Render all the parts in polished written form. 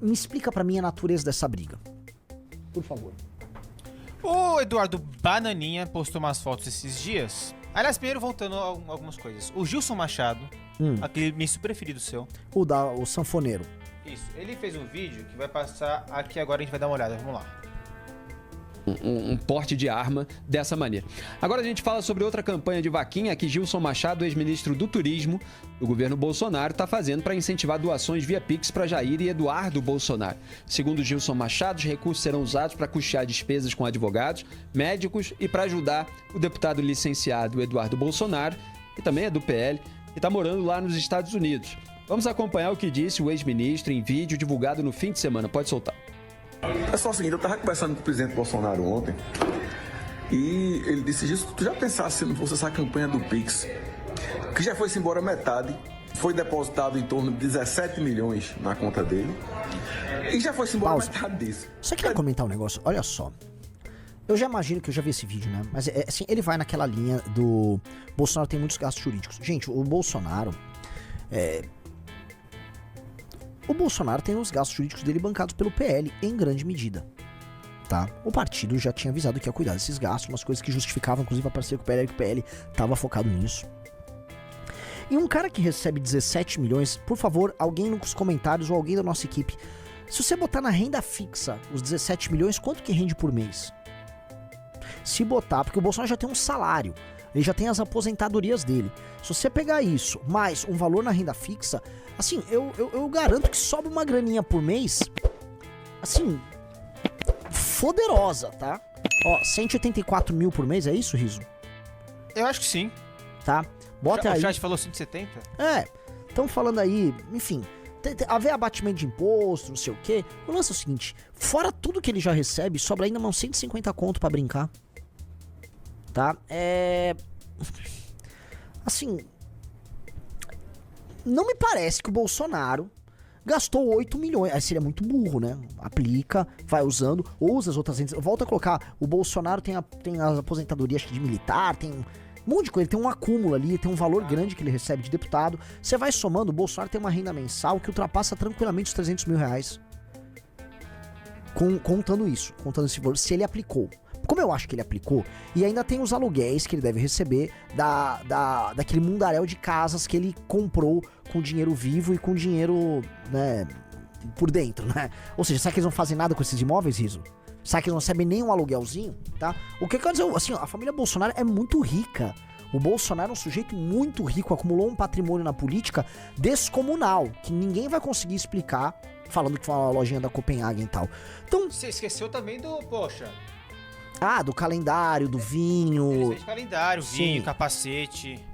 me explica pra mim a natureza dessa briga. Por favor. O Eduardo Bananinha postou umas fotos esses dias. Aliás, primeiro voltando a algumas coisas. O Gilson Machado, aquele ministro preferido seu. O sanfoneiro. Isso, ele fez um vídeo que vai passar aqui agora, a gente vai dar uma olhada, vamos lá. Um porte de arma dessa maneira. Agora a gente fala sobre outra campanha de vaquinha que Gilson Machado, ex-ministro do Turismo do governo Bolsonaro, está fazendo para incentivar doações via Pix para Jair e Eduardo Bolsonaro. Segundo Gilson Machado, os recursos serão usados para custear despesas com advogados, médicos e para ajudar o deputado licenciado Eduardo Bolsonaro, que também é do PL, e está morando lá nos Estados Unidos. Vamos acompanhar o que disse o ex-ministro em vídeo divulgado no fim de semana. Pode soltar. É só o seguinte, eu estava conversando com o presidente Bolsonaro ontem e ele disse, Gilson, tu já pensaste se não fosse essa campanha do Pix, que já foi-se embora metade, foi depositado em torno de 17 milhões na conta dele e já foi-se embora metade disso. Você quer comentar um negócio? Olha só. Eu já imagino que eu já vi esse vídeo, né? Mas assim, ele vai naquela linha do Bolsonaro tem muitos gastos jurídicos. Gente, o Bolsonaro tem os gastos jurídicos dele bancados pelo PL, em grande medida, tá? O partido já tinha avisado que ia cuidar desses gastos, umas coisas que justificavam, inclusive, a parceria com o PL, que o PL tava focado nisso. E um cara que recebe 17 milhões, por favor, alguém nos comentários ou alguém da nossa equipe, se você botar na renda fixa os 17 milhões, quanto que rende por mês? Se botar, porque o Bolsonaro já tem um salário, ele já tem as aposentadorias dele. Se você pegar isso, mais um valor na renda fixa, assim, eu garanto que sobra uma graninha por mês, assim, foderosa, tá? Ó, 184 mil por mês, é isso, Riso? Eu acho que sim. Tá? Bota aí. O chat falou 170? Estão falando aí, enfim, haver abatimento de imposto, não sei o quê. O lance é o seguinte, fora tudo que ele já recebe, sobra ainda uns 150 conto pra brincar. Tá? Assim, não me parece que o Bolsonaro gastou 8 milhões. Aí seria muito burro, né? Aplica, vai usando, usa as outras entes. Volta a colocar, o Bolsonaro tem as aposentadorias de militar, tem um monte de coisa, ele tem um acúmulo ali, tem um valor grande que ele recebe de deputado. Você vai somando, o Bolsonaro tem uma renda mensal que ultrapassa tranquilamente os 300 mil reais. Contando esse valor, se ele aplicou. Como eu acho que ele aplicou, e ainda tem os aluguéis que ele deve receber daquele mundaréu de casas que ele comprou com dinheiro vivo e com dinheiro, né, por dentro, né? Ou seja, será que eles não fazem nada com esses imóveis, Riso? Será que eles não recebem nem um aluguelzinho, tá? O que quer dizer, assim, a família Bolsonaro é muito rica. O Bolsonaro é um sujeito muito rico, acumulou um patrimônio na política descomunal, que ninguém vai conseguir explicar, falando que foi uma lojinha da Copenhagen e tal. Então, você esqueceu também do, poxa... do calendário, do vinho... Ele fez calendário, vinho, capacete...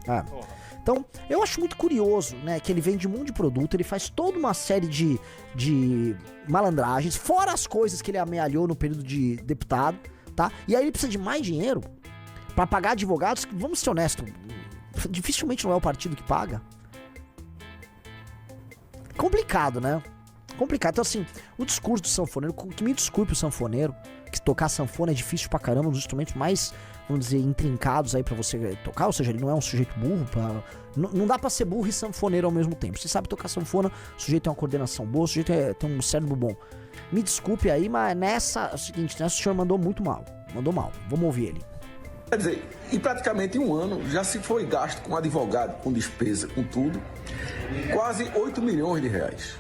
Então, eu acho muito curioso, né, que ele vende um monte de produto, ele faz toda uma série de malandragens, fora as coisas que ele amealhou no período de deputado, tá? E aí ele precisa de mais dinheiro pra pagar advogados, que, vamos ser honestos, dificilmente não é o partido que paga. Complicado, né? Complicado. Então, assim, o discurso do sanfoneiro, que me desculpe o sanfoneiro, que tocar sanfona é difícil pra caramba, um dos instrumentos mais, vamos dizer, intrincados aí pra você tocar, ou seja, ele não é um sujeito burro, não dá pra ser burro e sanfoneiro ao mesmo tempo. Você sabe tocar sanfona, o sujeito tem uma coordenação boa, o sujeito tem um cérebro bom. Me desculpe aí, mas é o seguinte, nessa o senhor mandou muito mal, vamos ouvir ele. Quer dizer, e praticamente em um ano já se foi gasto com advogado, com despesa, com tudo, quase 8 milhões de reais.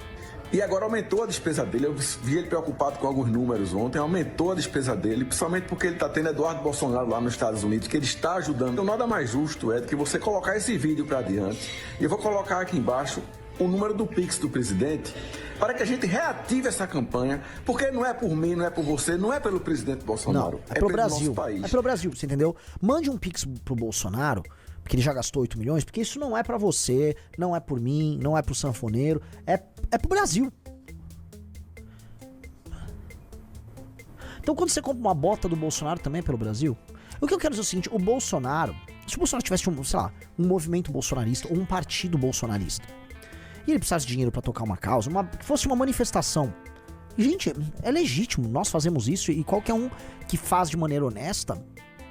E agora aumentou a despesa dele, eu vi ele preocupado com alguns números ontem, aumentou a despesa dele, principalmente porque ele está tendo Eduardo Bolsonaro lá nos Estados Unidos, que ele está ajudando. Então nada mais justo é do que você colocar esse vídeo para diante, e eu vou colocar aqui embaixo o número do Pix do presidente, para que a gente reative essa campanha, porque não é por mim, não é por você, não é pelo presidente Bolsonaro, não, é pelo Brasil, nosso país. É pelo Brasil, você entendeu? Mande um Pix pro Bolsonaro, porque ele já gastou 8 milhões, porque isso não é pra você, não é por mim, não é pro sanfoneiro, é pro Brasil. Então quando você compra uma bota do Bolsonaro também é pelo Brasil. O que eu quero dizer é o seguinte, o Bolsonaro, se o Bolsonaro tivesse um movimento bolsonarista ou um partido bolsonarista, e ele precisasse de dinheiro pra tocar uma causa, que fosse uma manifestação, e, gente, é legítimo, nós fazemos isso, e qualquer um que faz de maneira honesta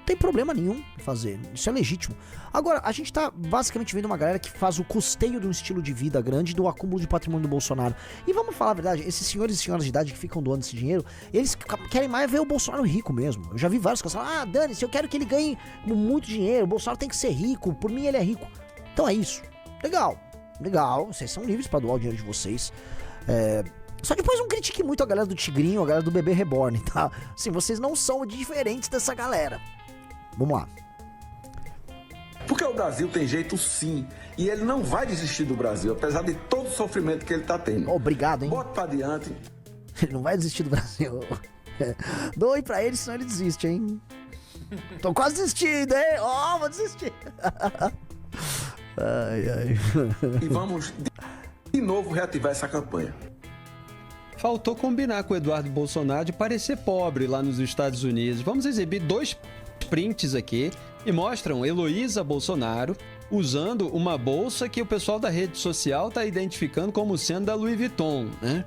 tem problema nenhum em fazer, isso é legítimo. Agora, a gente tá basicamente vendo uma galera que faz o custeio de um estilo de vida grande do acúmulo de patrimônio do Bolsonaro. E vamos falar a verdade, esses senhores e senhoras de idade que ficam doando esse dinheiro, eles querem mais ver o Bolsonaro rico mesmo. Eu já vi vários caras falando, dane-se, eu quero que ele ganhe muito dinheiro, o Bolsonaro tem que ser rico, por mim ele é rico. Então é isso. Legal, vocês são livres pra doar o dinheiro de vocês. Só depois não critique muito a galera do Tigrinho, a galera do Bebê Reborn, tá? Assim, vocês não são diferentes dessa galera. Vamos lá. Porque o Brasil tem jeito sim, e ele não vai desistir do Brasil, apesar de todo o sofrimento que ele tá tendo. Obrigado, hein? Bota pra diante. Ele não vai desistir do Brasil. Doe pra ele, senão ele desiste, hein? Tô quase desistindo, hein? Vou desistir. Ai. E vamos de novo reativar essa campanha. Faltou combinar com o Eduardo Bolsonaro de parecer pobre lá nos Estados Unidos. Vamos exibir 2 prints aqui e mostram Heloísa Bolsonaro usando uma bolsa que o pessoal da rede social está identificando como sendo da Louis Vuitton, né?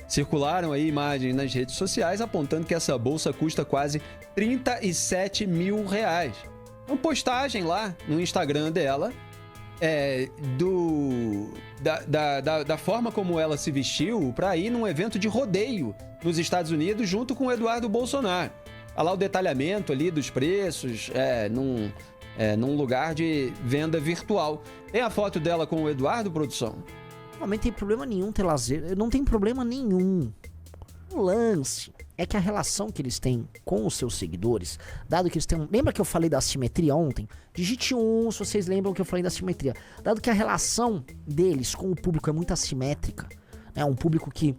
Circularam aí imagens nas redes sociais apontando que essa bolsa custa quase R$37 mil. Uma postagem lá no Instagram dela, da forma como ela se vestiu para ir num evento de rodeio nos Estados Unidos junto com o Eduardo Bolsonaro. Olha lá o detalhamento ali dos preços, num lugar de venda virtual. Tem a foto dela com o Eduardo, produção? Não tem problema nenhum ter lazer, não tem problema nenhum. O lance é que a relação que eles têm com os seus seguidores, dado que eles têm... Lembra que eu falei da assimetria ontem? Digite 1 se vocês lembram que eu falei da assimetria. Dado que a relação deles com o público é muito assimétrica, né? Um público que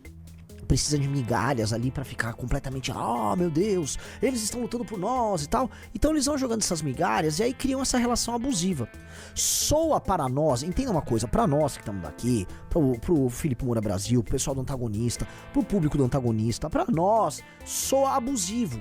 precisa de migalhas ali pra ficar completamente, meu Deus, eles estão lutando por nós e tal. Então eles vão jogando essas migalhas e aí criam essa relação abusiva. Soa para nós, entenda uma coisa, pra nós que estamos daqui, pro Felipe Moura Brasil, pro pessoal do antagonista, pro público do antagonista, pra nós, soa abusivo.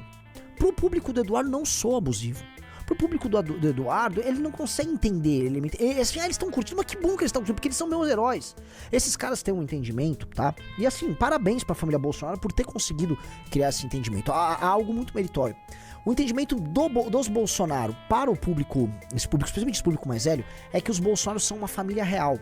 Pro público do Eduardo não soa abusivo. Pro público do Eduardo, ele não consegue entender. Eles estão curtindo, mas que bom que eles estão curtindo, porque eles são meus heróis. Esses caras têm um entendimento, tá? E assim, parabéns pra família Bolsonaro por ter conseguido criar esse entendimento. Há algo muito meritório. O entendimento dos Bolsonaro para o público, esse público, especialmente esse público mais velho, é que os Bolsonaro são uma família real.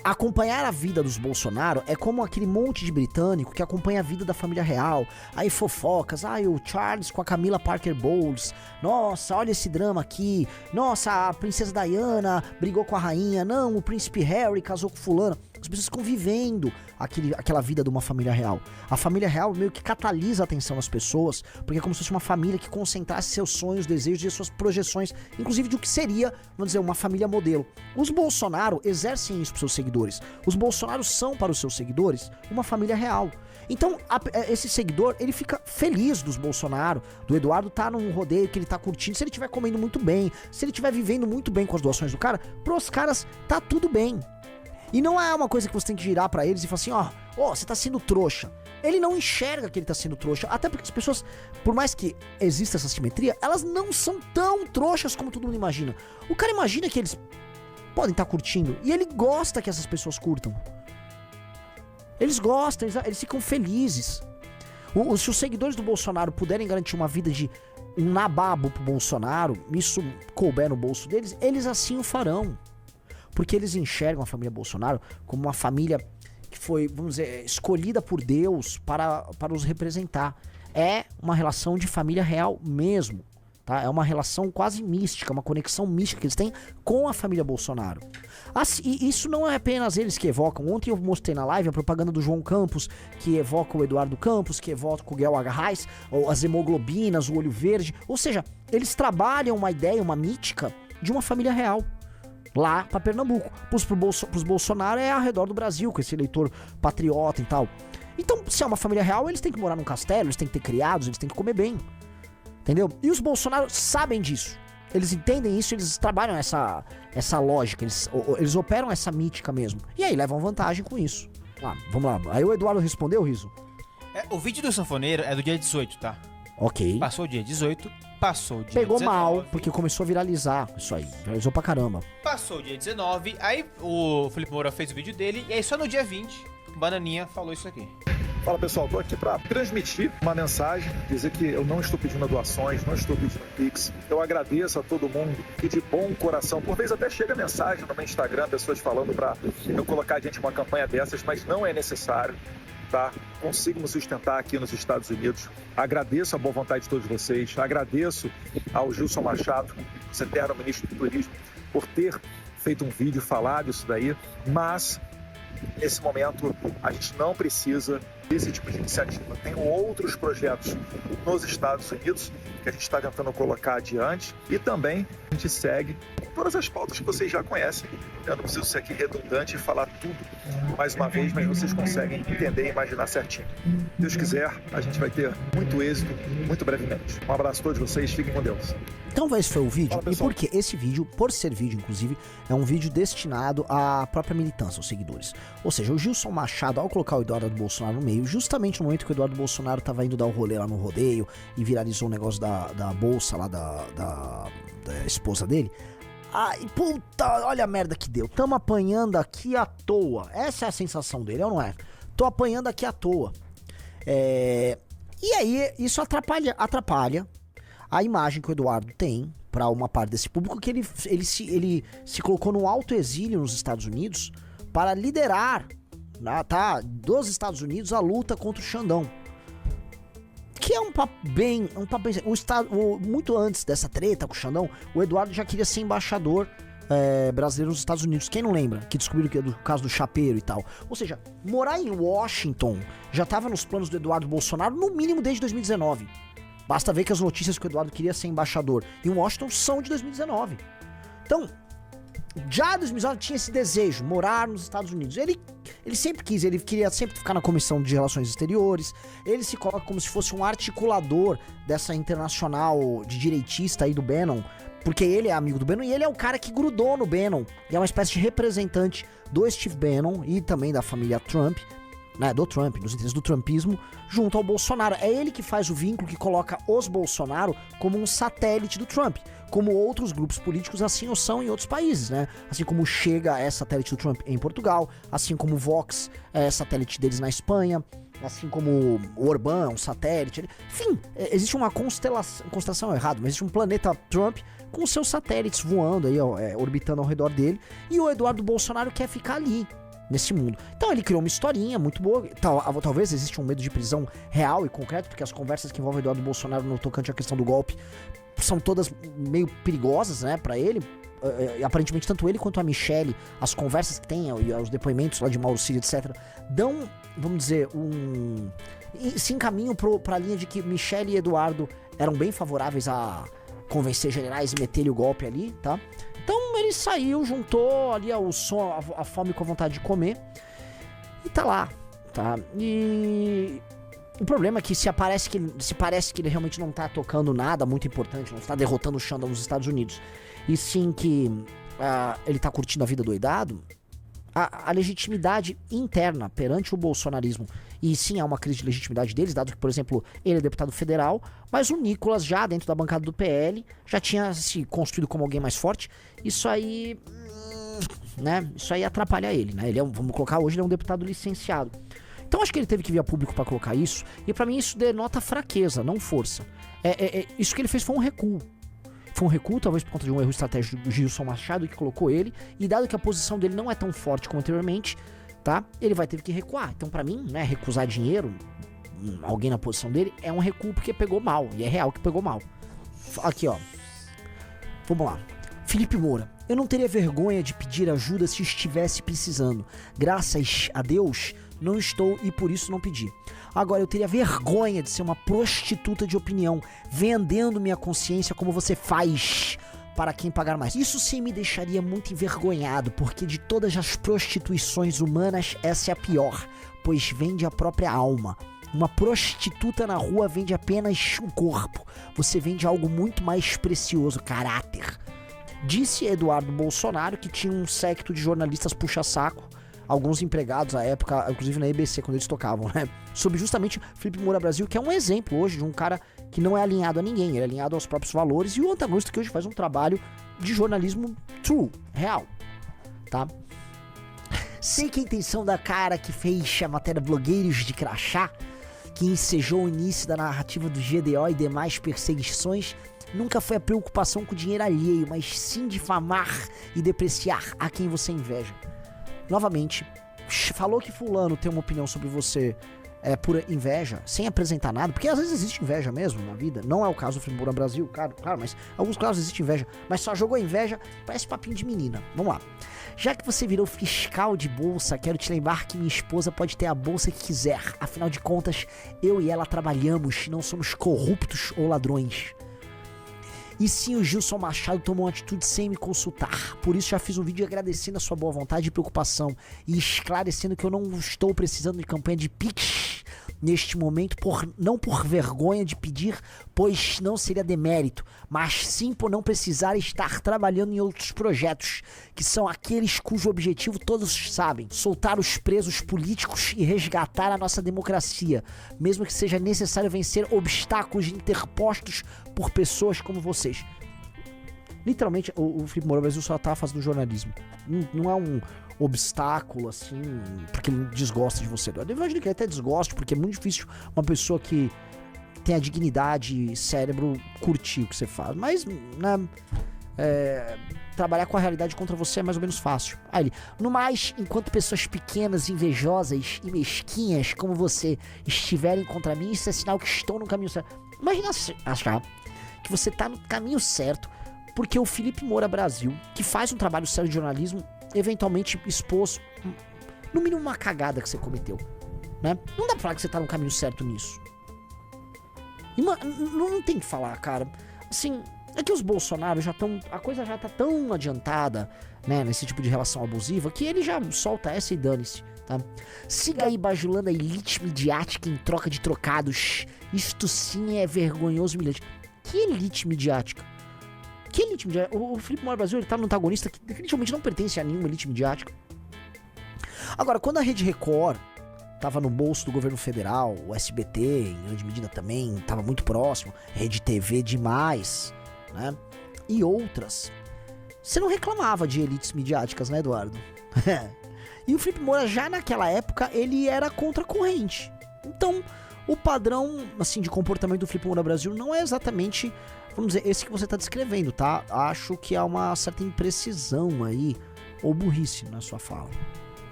Acompanhar a vida dos Bolsonaro é como aquele monte de britânico que acompanha a vida da família real. Aí fofocas, o Charles com a Camila Parker Bowles. Nossa, olha esse drama aqui. Nossa, a princesa Diana brigou com a rainha. Não, o príncipe Harry casou com fulano. As pessoas ficam vivendo aquela vida de uma família real. A família real meio que catalisa a atenção das pessoas, porque é como se fosse uma família que concentrasse seus sonhos, desejos e suas projeções, inclusive de o que seria, vamos dizer, uma família modelo. Os Bolsonaro exercem isso para seus seguidores. Os Bolsonaro são para os seus seguidores uma família real. Então, esse seguidor, ele fica feliz dos Bolsonaro, do Eduardo tá num rodeio que ele tá curtindo, se ele estiver comendo muito bem, se ele estiver vivendo muito bem com as doações do cara, pros caras tá tudo bem. E não é uma coisa que você tem que girar pra eles e falar assim, você tá sendo trouxa. Ele não enxerga que ele tá sendo trouxa, até porque as pessoas, por mais que exista essa simetria, elas não são tão trouxas como todo mundo imagina. O cara imagina que eles podem estar curtindo, e ele gosta que essas pessoas curtam. Eles gostam, eles ficam felizes. Se os seguidores do Bolsonaro puderem garantir uma vida de um nababo pro Bolsonaro, isso couber no bolso deles, eles assim o farão. Porque eles enxergam a família Bolsonaro como uma família que foi, vamos dizer, escolhida por Deus para os representar. É uma relação de família real mesmo, tá? É uma relação quase mística, uma conexão mística que eles têm com a família Bolsonaro. E isso não é apenas eles que evocam. Ontem eu mostrei na live a propaganda do João Campos, que evoca o Eduardo Campos, que evoca o Guel Arraes, as hemoglobinas, o olho verde. Ou seja, eles trabalham uma ideia, uma mítica de uma família real. Lá pra Pernambuco. Pros Bolsonaro é ao redor do Brasil, com esse eleitor patriota e tal. Então, se é uma família real, eles têm que morar num castelo, eles têm que ter criados, eles têm que comer bem. Entendeu? E os Bolsonaro sabem disso. Eles entendem isso, eles trabalham essa lógica, eles operam essa mítica mesmo. E aí levam vantagem com isso. Vamos lá. Aí o Eduardo respondeu, Riso? O vídeo do sanfoneiro é do dia 18, tá? Ok. Passou o dia 18, passou o dia Pegou 19. mal, porque começou a viralizar isso aí. Viralizou pra caramba. Passou o dia 19, aí o Felipe Moura fez o vídeo dele, e aí só no dia 20, o Bananinha falou isso aqui. Fala pessoal, estou aqui para transmitir uma mensagem, dizer que eu não estou pedindo doações, não estou pedindo Pix. Eu agradeço a todo mundo e de bom coração. Por vezes até chega mensagem no meu Instagram, pessoas falando para eu colocar a gente em uma campanha dessas, mas não é necessário. Tá? Consigo me sustentar aqui nos Estados Unidos. Agradeço a boa vontade de todos vocês. Agradeço ao Gilson Machado, esse eterno ministro do Turismo, por ter feito um vídeo falado isso daí, mas nesse momento a gente não precisa desse tipo de iniciativa. Tem outros projetos nos Estados Unidos que a gente está tentando colocar adiante e também a gente segue todas as pautas que vocês já conhecem. Eu não preciso ser aqui redundante e falar tudo mais uma vez, mas vocês conseguem entender e imaginar certinho. Se Deus quiser, a gente vai ter muito êxito muito brevemente. Um abraço a todos vocês, fiquem com Deus. Então esse foi o vídeo, e por que esse vídeo, por ser vídeo inclusive, é um vídeo destinado à própria militância, aos seguidores. Ou seja, o Gilson Machado, ao colocar o Eduardo Bolsonaro no meio, justamente no momento que o Eduardo Bolsonaro tava indo dar o rolê lá no rodeio e viralizou o negócio da bolsa lá da esposa dele. Ai, puta, olha a merda que deu. Tamo apanhando aqui à toa. Essa é a sensação dele, ou não é? Tô apanhando aqui à toa. E aí, isso atrapalha a imagem que o Eduardo tem pra uma parte desse público, que ele se colocou no alto exílio nos Estados Unidos para liderar, dos Estados Unidos a luta contra o Xandão. Que é um papo bem... muito antes dessa treta com o Xandão, o Eduardo já queria ser embaixador brasileiro nos Estados Unidos. Quem não lembra? Que descobriram que é do caso do chapeiro e tal. Ou seja, morar em Washington já estava nos planos do Eduardo Bolsonaro, no mínimo desde 2019. Basta ver que as notícias que o Eduardo queria ser embaixador em Washington são de 2019. Então, já em 2019 tinha esse desejo, morar nos Estados Unidos. Ele sempre quis, ele queria sempre ficar na Comissão de Relações Exteriores. Ele se coloca como se fosse um articulador dessa internacional de direitista aí do Bannon, porque ele é amigo do Bannon e ele é o cara que grudou no Bannon. E é uma espécie de representante do Steve Bannon e também da família Trump, né, do Trump, nos interesses do trumpismo, junto ao Bolsonaro. É ele que faz o vínculo que coloca os Bolsonaro como um satélite do Trump, como outros grupos políticos assim o são em outros países, né? Assim como o Chega é satélite do Trump em Portugal, assim como o Vox é satélite deles na Espanha, assim como o Orbán é um satélite. Enfim, existe uma constelação errada, mas existe um planeta Trump com seus satélites voando aí, orbitando ao redor dele, e o Eduardo Bolsonaro quer ficar ali, nesse mundo. Então ele criou uma historinha muito boa. Talvez exista um medo de prisão real e concreto, porque as conversas que envolvem Eduardo Bolsonaro no tocante à questão do golpe são todas meio perigosas, né, pra ele. Aparentemente, tanto ele quanto a Michelle, as conversas que tem e os depoimentos lá de Mauro Cid, etc., dão, vamos dizer, se encaminham pra linha de que Michelle e Eduardo eram bem favoráveis a convencer generais e meter-lhe o golpe ali, tá? Então ele saiu, juntou ali a fome com a vontade de comer e tá lá, tá? E o problema é que se parece que ele realmente não tá tocando nada muito importante, não está derrotando o Xandão nos Estados Unidos, e sim que ele tá curtindo a vida doidado, a legitimidade interna perante o bolsonarismo, e sim há uma crise de legitimidade deles, dado que, por exemplo, ele é deputado federal, mas o Nicolas, já dentro da bancada do PL, já tinha se construído como alguém mais forte. Isso aí, né, isso aí atrapalha ele, né? Vamos colocar hoje, ele é um deputado licenciado. Então acho que ele teve que vir a público pra colocar isso, e pra mim isso denota fraqueza, não força. Isso que ele fez foi um recuo. Foi um recuo, talvez por conta de um erro estratégico do Gilson Machado, que colocou ele, e dado que a posição dele não é tão forte como anteriormente, tá? Ele vai ter que recuar. Então, pra mim, né, recusar dinheiro, alguém na posição dele, é um recuo porque pegou mal, e é real que pegou mal. Aqui, ó. Vamos lá. Felipe Moura. Eu não teria vergonha de pedir ajuda se estivesse precisando. Graças a Deus, não estou e por isso não pedi. Agora, eu teria vergonha de ser uma prostituta de opinião, vendendo minha consciência como você faz para quem pagar mais. Isso sim me deixaria muito envergonhado, porque de todas as prostituições humanas, essa é a pior, pois vende a própria alma. Uma prostituta na rua vende apenas um corpo. Você vende algo muito mais precioso, caráter. Disse Eduardo Bolsonaro que tinha um séquito de jornalistas puxa-saco, alguns empregados à época, inclusive na EBC, quando eles tocavam, né? Sobre justamente Felipe Moura Brasil, que é um exemplo hoje de um cara que não é alinhado a ninguém, ele é alinhado aos próprios valores, e o antagonista que hoje faz um trabalho de jornalismo true, real, tá? Sei que a intenção da cara que fez a matéria Blogueiros de Crachá, que ensejou o início da narrativa do GDO e demais perseguições, nunca foi a preocupação com o dinheiro alheio, mas sim difamar e depreciar a quem você inveja. Novamente, falou que fulano tem uma opinião sobre você por inveja, sem apresentar nada, porque às vezes existe inveja mesmo na vida, não é o caso do Felipe Moura Brasil, claro, mas alguns casos existe inveja, mas só jogou inveja, parece papinho de menina. Vamos lá. Já que você virou fiscal de bolsa, quero te lembrar que minha esposa pode ter a bolsa que quiser, afinal de contas, eu e ela trabalhamos, não somos corruptos ou ladrões. E sim, o Gilson Machado tomou uma atitude sem me consultar. Por isso já fiz um vídeo agradecendo a sua boa vontade e preocupação. E esclarecendo que eu não estou precisando de campanha de Pix neste momento, não por vergonha de pedir, pois não seria demérito, mas sim por não precisar estar trabalhando em outros projetos, que são aqueles cujo objetivo todos sabem: soltar os presos políticos e resgatar a nossa democracia, mesmo que seja necessário vencer obstáculos interpostos por pessoas como vocês. Literalmente, o Felipe Moura Brasil só tá fazendo jornalismo. Não é um obstáculo, assim, porque desgosta de você. Eu imagino que ele até desgoste, porque é muito difícil uma pessoa que tem a dignidade e cérebro curtir o que você faz. Mas, né, trabalhar com a realidade contra você é mais ou menos fácil. Aí ele, no mais, enquanto pessoas pequenas, invejosas e mesquinhas como você estiverem contra mim, isso é sinal que estou no caminho certo. Imagina achar que você tá no caminho certo, porque o Felipe Moura Brasil, que faz um trabalho sério de jornalismo, eventualmente expôs, no mínimo, uma cagada que você cometeu, né? Não dá pra falar que você tá no caminho certo nisso. E, mano, não tem que falar, cara. Assim, é que os Bolsonaro já estão... A coisa já tá tão adiantada, né, nesse tipo de relação abusiva, que ele já solta essa e dane-se, tá? Siga aí bajulando a elite midiática em troca de trocados. Isto sim é vergonhoso e humilhante. Que elite midiática? Que elite midiática? O Felipe Moura Brasil, ele tá no antagonista que definitivamente não pertence a nenhuma elite midiática. Agora, quando a Rede Record tava no bolso do governo federal, o SBT, em grande medida também, tava muito próximo, Rede TV demais, né? E outras. Você não reclamava de elites midiáticas, né, Eduardo? E o Felipe Moura, já naquela época, ele era contra a corrente. Então, o padrão, assim, de comportamento do Felipe Moura Brasil não é exatamente, vamos dizer, esse que você tá descrevendo, tá? Acho que há uma certa imprecisão aí, ou burrice na sua fala,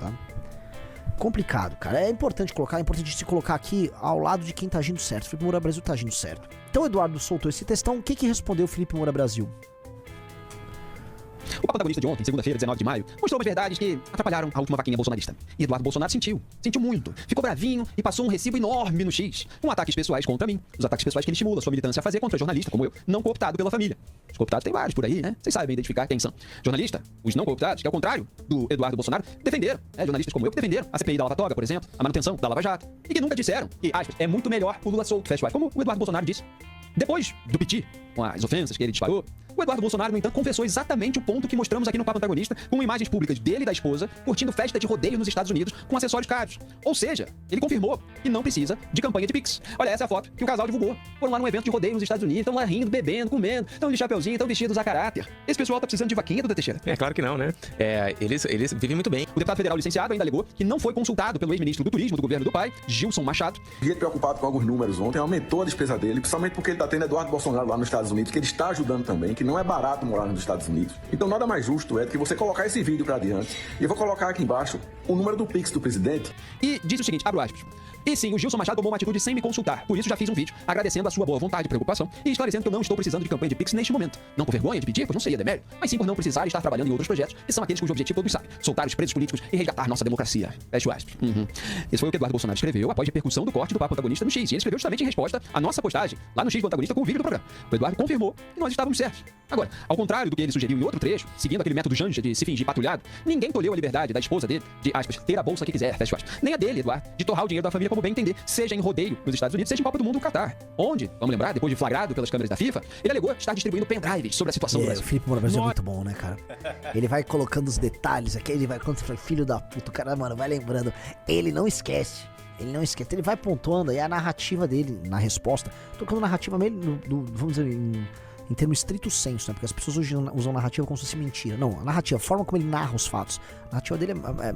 tá? Complicado, cara. É importante se colocar aqui ao lado de quem tá agindo certo. O Felipe Moura Brasil tá agindo certo. Então o Eduardo soltou esse textão. O que respondeu o Felipe Moura Brasil? O papo antagonista de ontem, segunda-feira, 19 de maio, mostrou umas verdades que atrapalharam a última vaquinha bolsonarista. E Eduardo Bolsonaro sentiu muito, ficou bravinho e passou um recibo enorme no X, com ataques pessoais contra mim. Os ataques pessoais que ele estimula sua militância a fazer contra jornalista como eu, não cooptado pela família. Os cooptados tem vários por aí, né? Vocês sabem identificar quem são. Jornalista, os não cooptados, que ao contrário do Eduardo Bolsonaro, defenderam, jornalistas como eu que defenderam a CPI da Lava Toga, por exemplo, a manutenção da Lava Jato, e que nunca disseram que, aspas, é muito melhor o Lula solto, fecha aspas, como o Eduardo Bolsonaro disse. Depois do piti, com as ofensas que ele disparou, o Eduardo Bolsonaro, no entanto, confessou exatamente o ponto que mostramos aqui no Papo Antagonista, com imagens públicas dele e da esposa curtindo festa de rodeio nos Estados Unidos com acessórios caros. Ou seja, ele confirmou que não precisa de campanha de Pix. Olha, essa é a foto que o casal divulgou. Foram lá num evento de rodeio nos Estados Unidos, estão lá rindo, bebendo, comendo, estão de chapeuzinho, estão vestidos a caráter. Esse pessoal tá precisando de vaquinha, Duda Teixeira? É claro que não, né? Eles vivem muito bem. O deputado federal licenciado ainda alegou que não foi consultado pelo ex-ministro do Turismo do governo do pai, Gilson Machado. Ele preocupado com alguns números ontem, aumentou a despesa dele, principalmente porque ele tá tendo Eduardo Bolsonaro lá nos Estados Unidos, que ele está ajudando também, que não é barato morar nos Estados Unidos. Então nada mais justo é do que você colocar esse vídeo pra adiante. E eu vou colocar aqui embaixo o número do Pix do presidente. E disse o seguinte, abro aspas. E sim, o Gilson Machado tomou uma atitude sem me consultar. Por isso já fiz um vídeo agradecendo a sua boa vontade e preocupação e esclarecendo que eu não estou precisando de campanha de Pix neste momento. Não por vergonha de pedir, pois não seria demérito, mas sim por não precisar estar trabalhando em outros projetos, que são aqueles cujo objetivo todos sabem: soltar os presos políticos e resgatar nossa democracia. Fecha aspas. Esse foi o que Eduardo Bolsonaro escreveu após repercussão do corte do Papo Antagonista no X. E ele escreveu justamente em resposta à nossa postagem lá no X do Antagonista com o vídeo do programa. O Eduardo confirmou que nós estávamos certos. Agora, ao contrário do que ele sugeriu em outro trecho, seguindo aquele método Janja de se fingir patrulhado, ninguém tolheu a liberdade da esposa dele de, aspas, ter a bolsa que quiser, fecha aspas. Nem a dele, Eduardo, de torrar o dinheiro da família como bem entender, seja em rodeio nos Estados Unidos, seja em Copa do Mundo no Catar. Onde, vamos lembrar, depois de flagrado pelas câmeras da FIFA, ele alegou estar distribuindo pendrives sobre a situação do Brasil. O Felipe Moura Brasil é muito bom, né, cara? Ele vai colocando os detalhes aqui, ele vai quando você fala, filho da puta, o cara, mano, vai lembrando. Ele não esquece. Ele vai pontuando aí a narrativa dele na resposta, tocando narrativa meio, vamos dizer, em termos estrito senso, né? Porque as pessoas hoje usam narrativa como se fosse mentira. Não, a narrativa, a forma como ele narra os fatos. A narrativa dele é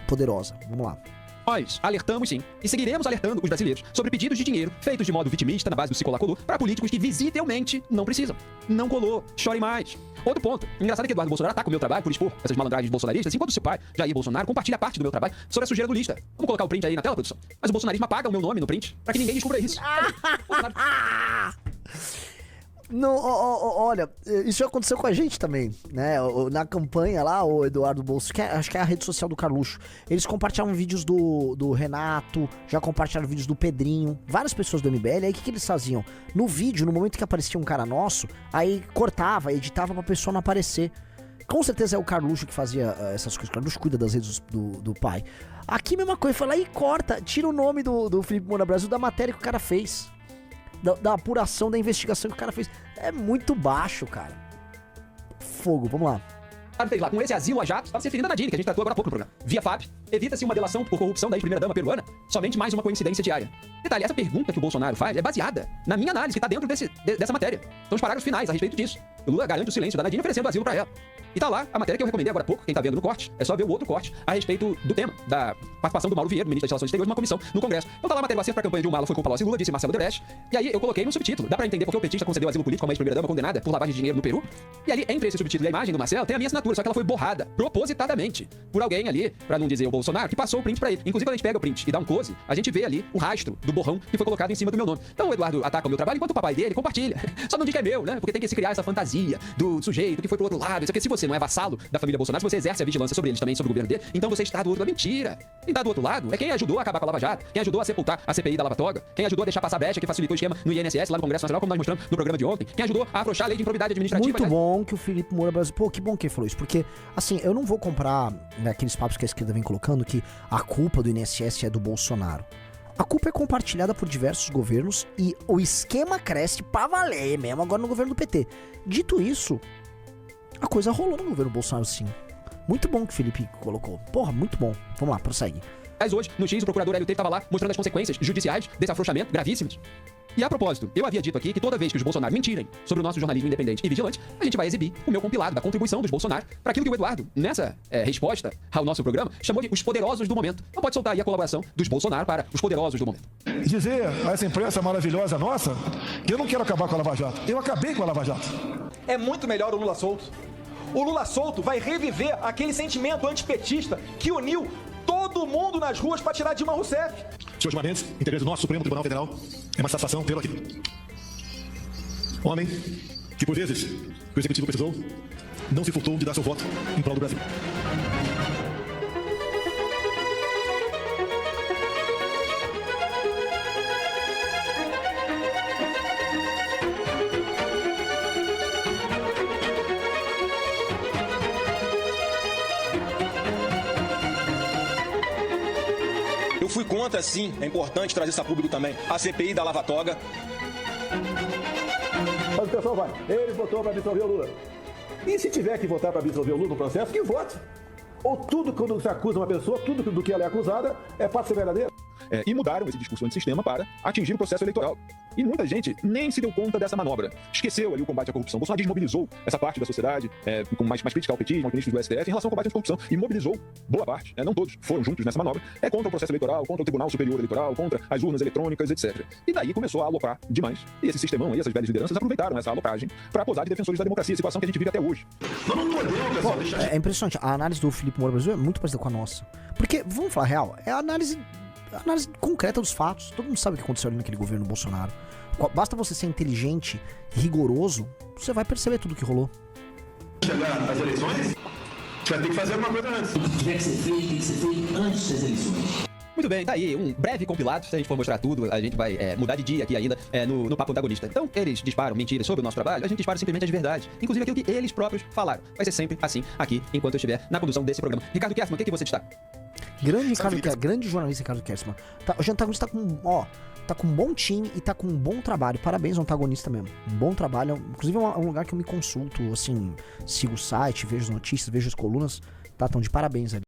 poderosa. Vamos lá. Nós alertamos sim, e seguiremos alertando os brasileiros sobre pedidos de dinheiro feitos de modo vitimista na base do se colar colou para políticos que visivelmente não precisam. Não colou, chore mais. Outro ponto, engraçado é que Eduardo Bolsonaro ataca o meu trabalho por expor essas malandragens bolsonaristas, enquanto seu pai, Jair Bolsonaro, compartilha parte do meu trabalho sobre a sujeira do lista. Vamos colocar o print aí na tela, produção? Mas o bolsonarismo apaga o meu nome no print para que ninguém descubra isso. Bolsonaro... Não, olha, isso já aconteceu com a gente também, né? Na campanha lá, o Eduardo Bolsonaro, acho que é a rede social do Carluxo, eles compartilhavam vídeos do Renato, já compartilharam vídeos do Pedrinho, várias pessoas do MBL. Aí o que eles faziam? No vídeo, no momento que aparecia um cara nosso, aí cortava, editava pra pessoa não aparecer. Com certeza é o Carluxo que fazia essas coisas. O Carluxo cuida das redes do pai. Aqui mesma coisa, foi lá e corta, tira o nome do Felipe Moura Brasil da matéria que o cara fez. Da apuração, da investigação que o cara fez. É muito baixo, cara. Fogo, vamos lá. Fez lá, com esse asilo a jato, estava se referindo a Nadine, que a gente tratou agora há pouco no programa. Via FAB, evita-se uma delação por corrupção da ex-primeira-dama peruana, somente mais uma coincidência diária. Detalhe, essa pergunta que o Bolsonaro faz é baseada na minha análise, que está dentro dessa matéria. São os parágrafos finais a respeito disso. O Lula garante o silêncio da Nadine oferecendo asilo para ela. E tá lá a matéria que eu recomendei agora há pouco, quem tá vendo no corte, é só ver o outro corte a respeito do tema, da participação do Mauro Vieira, ministro das Relações Exteriores, numa comissão no Congresso. Então tá lá a matéria, o assento pra campanha de Dilma foi com o Palácio Lula, disse Marcelo Odebrecht. E aí eu coloquei no subtítulo, dá pra entender porque o petista concedeu asilo político a uma ex-primeira-dama condenada por lavagem de dinheiro no Peru. E ali, entre esse subtítulo e a imagem do Marcelo, tem a minha assinatura, só que ela foi borrada, propositadamente, por alguém ali, pra não dizer o Bolsonaro, que passou o print pra ele. Inclusive, quando a gente pega o print e dá um close, a gente vê ali o rastro do borrão que foi colocado em cima do meu nome. Então o Eduardo ataca o meu trabalho, enquanto o papai dele compartilha. Só não diz que é meu, né? Porque tem que se criar essa fantasia do sujeito que foi pro outro lado. Isso aqui, se você não é vassalo da família Bolsonaro, se você exerce a vigilância sobre eles também, sobre o governo dele, então você está do outro lado. Mentira! Quem está do outro lado é quem ajudou a acabar com a Lava Jato, quem ajudou a sepultar a CPI da Lava Toga, quem ajudou a deixar passar a brecha, que facilitou o esquema no INSS lá no Congresso Nacional, como nós mostramos no programa de ontem, quem ajudou a afrouxar a lei de improbidade administrativa. Muito bom que o Felipe Moura Brasil... Pô, que bom que ele falou isso, porque, assim, eu não vou comprar, né, aqueles papos que a esquerda vem colocando que a culpa do INSS é do Bolsonaro. A culpa é compartilhada por diversos governos e o esquema cresce pra valer mesmo agora no governo do PT. Dito isso, a coisa rolou no governo Bolsonaro, sim. Muito bom que o Felipe colocou. Porra, muito bom. Vamos lá, prossegue. Mas hoje, no X, o procurador Hélio Teiro estava lá mostrando as consequências judiciais desse afrouxamento gravíssimas. E a propósito, eu havia dito aqui que toda vez que os Bolsonaro mentirem sobre o nosso jornalismo independente e vigilante, a gente vai exibir o meu compilado da contribuição dos Bolsonaro para aquilo que o Eduardo, nessa resposta ao nosso programa, chamou de os poderosos do momento. Então pode soltar aí a colaboração dos Bolsonaro para os poderosos do momento. Dizer a essa imprensa maravilhosa nossa que eu não quero acabar com a Lava Jato. Eu acabei com a Lava Jato. É muito melhor o Lula solto. O Lula solto vai reviver aquele sentimento antipetista que uniu todo mundo nas ruas para tirar Dilma Rousseff. Senhor Gilmar Mendes, integrante do nosso Supremo Tribunal Federal, é uma satisfação tê-lo aqui. Homem que, por vezes, o Executivo precisou, não se furtou de dar seu voto em prol do Brasil. Eu fui contra, sim, é importante trazer isso a público também, a CPI da Lava Toga. Mas o pessoal vai, ele votou para absolver o Lula. E se tiver que votar para absolver o Lula no processo, que vote. Ou tudo quando se acusa uma pessoa, tudo do que ela é acusada é para ser verdadeiro. E mudaram esse discurso antissistema para atingir o processo eleitoral. E muita gente nem se deu conta dessa manobra. Esqueceu ali o combate à corrupção. Bolsonaro desmobilizou essa parte da sociedade, com mais crítica ao petismo, aos ministros do STF, em relação ao combate à corrupção. E mobilizou boa parte, não todos foram juntos nessa manobra, contra o processo eleitoral, contra o Tribunal Superior Eleitoral, contra as urnas eletrônicas, etc. E daí começou a aloprar demais. E esse sistemão aí, essas velhas lideranças, aproveitaram essa alopragem para posar de defensores da democracia, situação que a gente vive até hoje. É impressionante. A análise do Felipe Moura Brasil é muito parecida com a nossa. Porque, vamos falar a real, é a análise concreta dos fatos. Todo mundo sabe o que aconteceu ali naquele governo Bolsonaro. Basta você ser inteligente e rigoroso, você vai perceber tudo o que rolou. Chegar às eleições, você vai ter que fazer alguma coisa antes. O que tiver que ser feito, tem que ser feito antes das eleições. Muito bem, tá aí um breve compilado. Se a gente for mostrar tudo, a gente vai mudar de dia aqui ainda no Papo Antagonista. Então, eles disparam mentiras sobre o nosso trabalho, a gente dispara simplesmente as verdades. Inclusive aquilo que eles próprios falaram. Vai ser sempre assim aqui, enquanto eu estiver na condução desse programa. Ricardo Kerstmann, o que você destaca? Grande jornalista Ricardo Kerstmann. O antagonista tá com um bom time e tá com um bom trabalho. Parabéns ao antagonista mesmo. Um bom trabalho. Inclusive é um lugar que eu me consulto, assim, sigo o site, vejo as notícias, vejo as colunas. Tá, tão de parabéns ali.